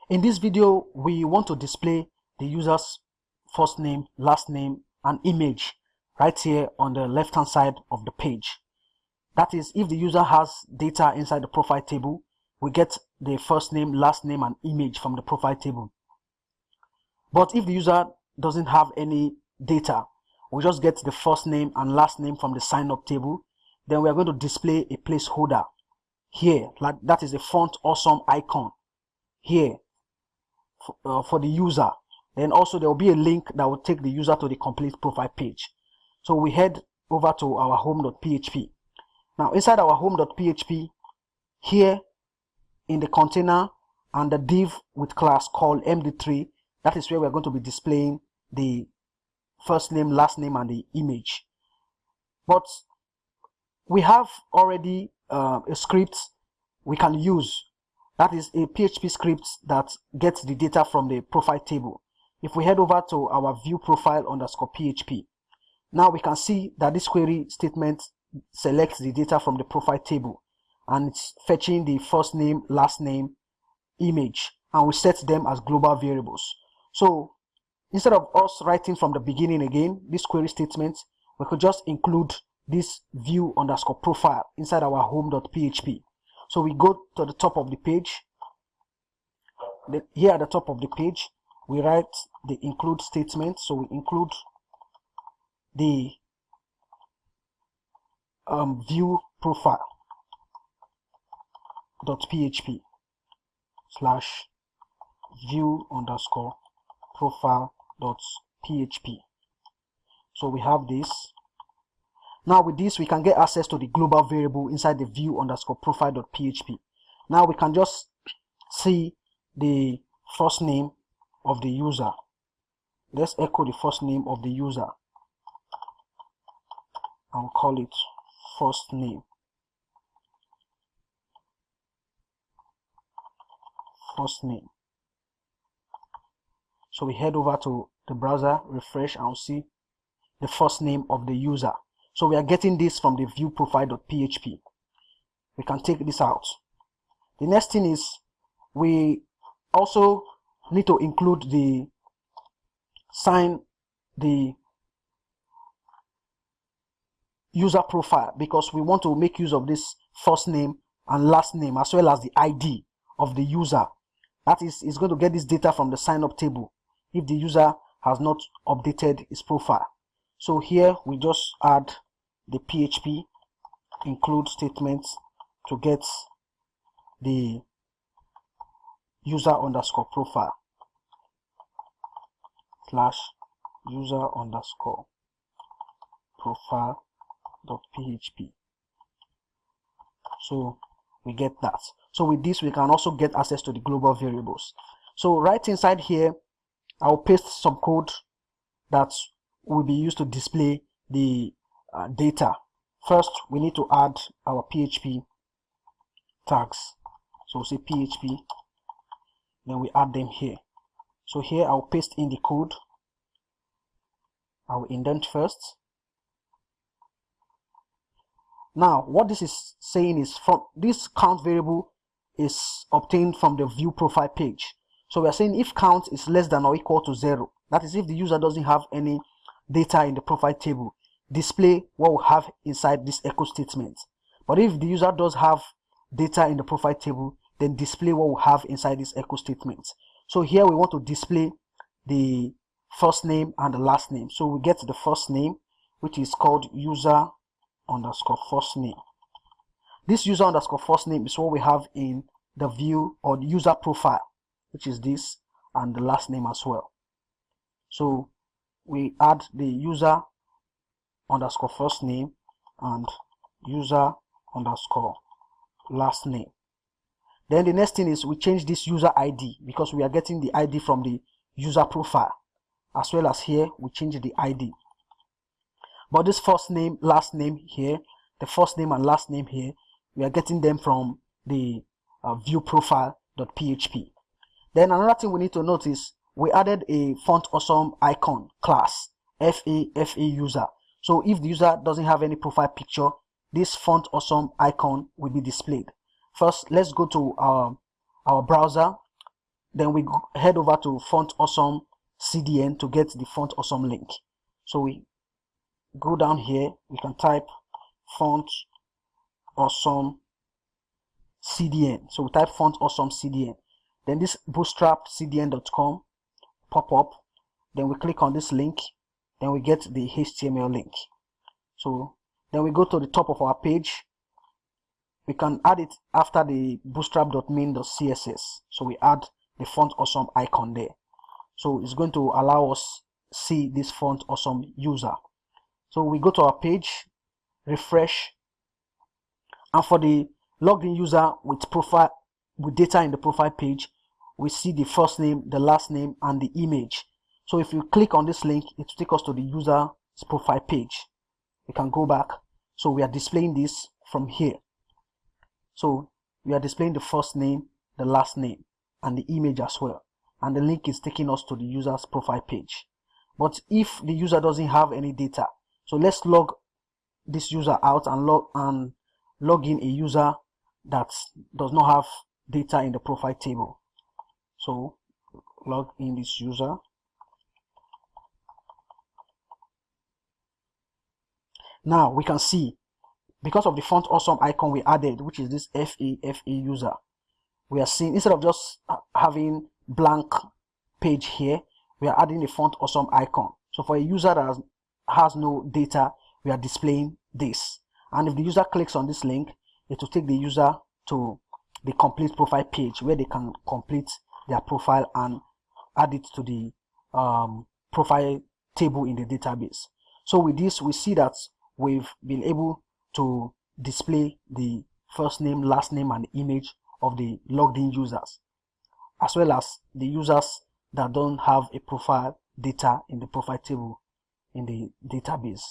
In this video, we want to display the user's first name, last name, and image right here on the left hand side of the page. That is, if the user has data inside the profile table, we get the first name, last name, and image from the profile table. But if the user doesn't have any data, we just get the first name and last name from the sign up table. Then we are going to display a placeholder here, like that is a font awesome icon here for the user. Then also there will be a link that will take the user to the complete profile page. So we head over to our home.php. Now inside our home.php, here in the container and the div with class called md3, that is where we're going to be displaying the first name, last name, and the image. But we have already a script we can use. That is a PHP script that gets the data from the profile table. If we head over to our view profile underscore PHP, now we can see that this query statement selects the data from the profile table and it's fetching the first name, last name, image, and we set them as global variables. So instead of us writing from the beginning again this query statement, we could just include this view underscore profile inside our home.php. So we go to the top of the page. Here at the top of the page, we write the include statement. So we include the view profile .php slash view underscore profile .php. So we have this. Now with this, we can get access to the global variable inside the view underscore profile.php. Now we can just see the first name of the user. Let's echo the first name of the user and call it first name. First name. So we head over to the browser, refresh, and we'll see the first name of the user. So we are getting this from the view profile.php. We can take this out. The next thing is we also need to include the user profile, because we want to make use of this first name and last name as well as the ID of the user. That is going to get this data from the sign up table if the user has not updated his profile. So here we just add the PHP include statements to get the user underscore profile slash user underscore profile .php. So we get that. So with this, we can also get access to the global variables. So right inside here, I'll paste some code that will be used to display the data. First, we need to add our PHP tags. So say PHP, then we add them here. So here I'll paste in the code. I'll indent first. Now, what this is saying is from this count variable is obtained from the view profile page. So we are saying if count is less than or equal to 0, that is if the user doesn't have any data in the profile table, display what we have inside this echo statement. But if the user does have data in the profile table, then display what we have inside this echo statement. So here we want to display the first name and the last name. So we get the first name, which is called user underscore first name. This user underscore first name is what we have in the view or the user profile, which is this, and the last name as well. So we add the user underscore first name and user underscore last name. Then the next thing is we change this user ID, because we are getting the ID from the user profile, as well as here we change the ID. But this first name, last name here, the first name and last name here, we are getting them from the view profile.php. Then another thing we need to notice, we added a font awesome icon class, FA user. So if the user doesn't have any profile picture, this font awesome icon will be displayed. First, let's go to our browser. then we head over to Font Awesome CDN to get the Font Awesome link. So we go down here, we can type Font Awesome CDN. So we type Font Awesome CDN. Then this bootstrapcdn.com pop up. Then we click on this link. Then we get the HTML link. So then we go to the top of our page. We can add it after the bootstrap.main.css. So we add the Font Awesome icon there. So it's going to allow us see this Font Awesome user. So we go to our page, refresh, and for the logged in user with profile, with data in the profile page, we see the first name, the last name, and the image. So if you click on this link, it will take us to the user's profile page. We can go back. So we are displaying this from here. So we are displaying the first name, the last name, and the image as well. And the link is taking us to the user's profile page. But if the user doesn't have any data, so let's log this user out and log in a user that does not have data in the profile table. So log in this user. Now we can see, because of the Font Awesome icon we added, which is this FA user, we are seeing, instead of just having blank page here, we are adding a Font Awesome icon. So for a user that has no data, we are displaying this. And if the user clicks on this link, it will take the user to the complete profile page where they can complete their profile and add it to the profile table in the database. So with this, we see that we've been able to display the first name, last name, and image of the logged in users, as well as the users that don't have a profile data in the profile table in the database.